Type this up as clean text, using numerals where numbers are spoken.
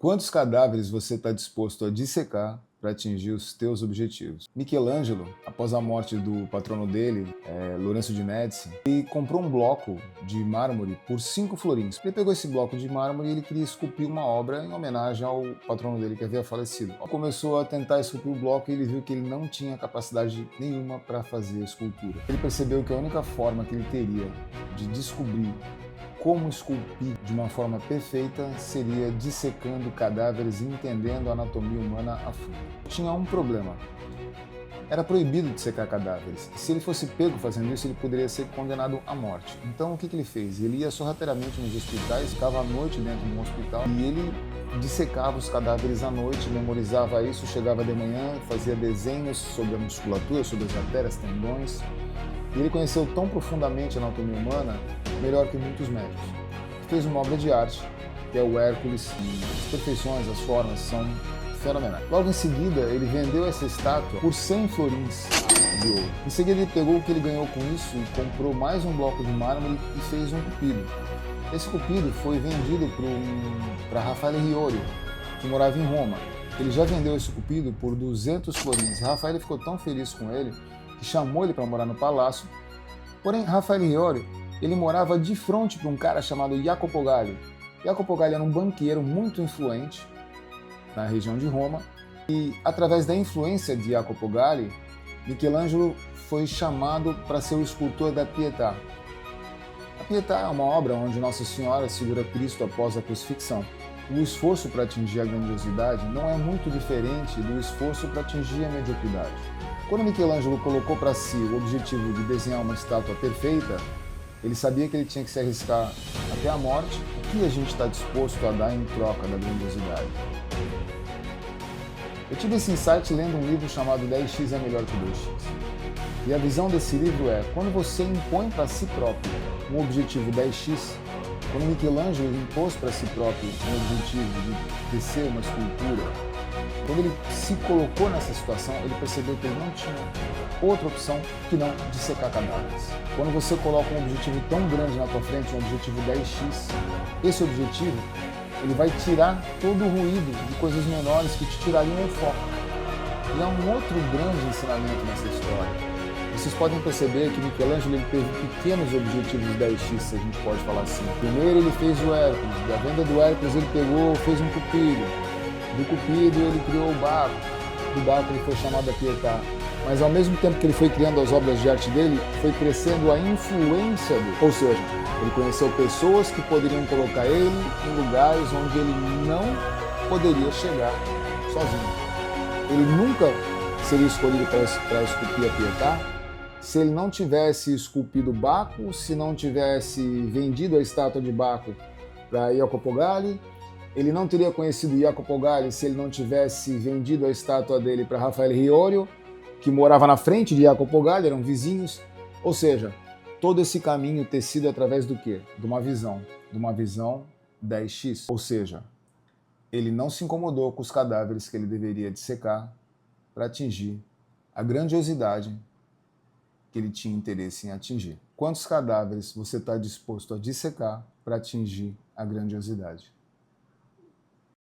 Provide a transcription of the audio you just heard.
Quantos cadáveres você está disposto a dissecar para atingir os teus objetivos? Michelangelo, após a morte do patrono dele, Lourenço de Médici, ele comprou um bloco de mármore por 5 florins. Ele pegou esse bloco de mármore e ele queria esculpir uma obra em homenagem ao patrono dele que havia falecido. Começou a tentar esculpir o bloco e ele viu que ele não tinha capacidade nenhuma para fazer a escultura. Ele percebeu que a única forma que ele teria de descobrir como esculpir de uma forma perfeita seria dissecando cadáveres e entendendo a anatomia humana a fundo. Tinha um problema. Era proibido dissecar cadáveres. Se ele fosse pego fazendo isso, ele poderia ser condenado à morte. Então, o que ele fez? Ele ia sorrateiramente nos hospitais, ficava à noite dentro de um hospital e ele dissecava os cadáveres à noite, memorizava isso, chegava de manhã, fazia desenhos sobre a musculatura, sobre as artérias, tendões. E ele conheceu tão profundamente a anatomia humana, melhor que muitos médicos. Fez uma obra de arte, que é o Hércules, e as perfeições, as formas são fenomenais. Logo em seguida, ele vendeu essa estátua por 100 florins de ouro. Em seguida, ele pegou o que ele ganhou com isso e comprou mais um bloco de mármore e fez um cupido. Esse cupido foi vendido para Raffaele Riori, que morava em Roma. Ele já vendeu esse cupido por 200 florins. Raffaele ficou tão feliz com ele que chamou ele para morar no palácio. Porém, Raffaele Riori, ele morava de frente para um cara chamado Jacopo Galli. Jacopo Galli era um banqueiro muito influente na região de Roma e, através da influência de Jacopo Galli, Michelangelo foi chamado para ser o escultor da Pietà. A Pietà é uma obra onde Nossa Senhora segura Cristo após a crucifixão. O esforço para atingir a grandiosidade não é muito diferente do esforço para atingir a mediocridade. Quando Michelangelo colocou para si o objetivo de desenhar uma estátua perfeita, ele sabia que ele tinha que se arriscar até a morte. O que a gente está disposto a dar em troca da grandiosidade? Eu tive esse insight lendo um livro chamado 10x é melhor que 2x. E a visão desse livro é, quando você impõe para si próprio um objetivo 10x, quando Michelangelo impôs para si próprio um objetivo de tecer uma escultura, quando ele se colocou nessa situação, ele percebeu que ele não tinha outra opção que não dissecar cadáveres. Quando você coloca um objetivo tão grande na tua frente, um objetivo 10x, esse objetivo ele vai tirar todo o ruído de coisas menores que te tirariam o foco. E há um outro grande ensinamento nessa história. Vocês podem perceber que Michelangelo ele teve pequenos objetivos 10x, se a gente pode falar assim. Primeiro ele fez o Hércules, da venda do Hércules ele fez um cupido. Do cupido ele criou o barco, do barco ele foi chamado a Pietà. Mas ao mesmo tempo que ele foi criando as obras de arte dele, foi crescendo a influência dele. Ou seja, ele conheceu pessoas que poderiam colocar ele em lugares onde ele não poderia chegar sozinho. Ele nunca seria escolhido para esculpir a Pietà se ele não tivesse esculpido Baco, se não tivesse vendido a estátua de Baco para Jacopo Galli. Ele não teria conhecido Jacopo Galli se ele não tivesse vendido a estátua dele para Raffaele Riori, que morava na frente de Jacopo Galli, eram vizinhos. Ou seja, todo esse caminho tecido através do quê? De uma visão 10x. Ou seja, ele não se incomodou com os cadáveres que ele deveria dissecar para atingir a grandiosidade que ele tinha interesse em atingir. Quantos cadáveres você está disposto a dissecar para atingir a grandiosidade?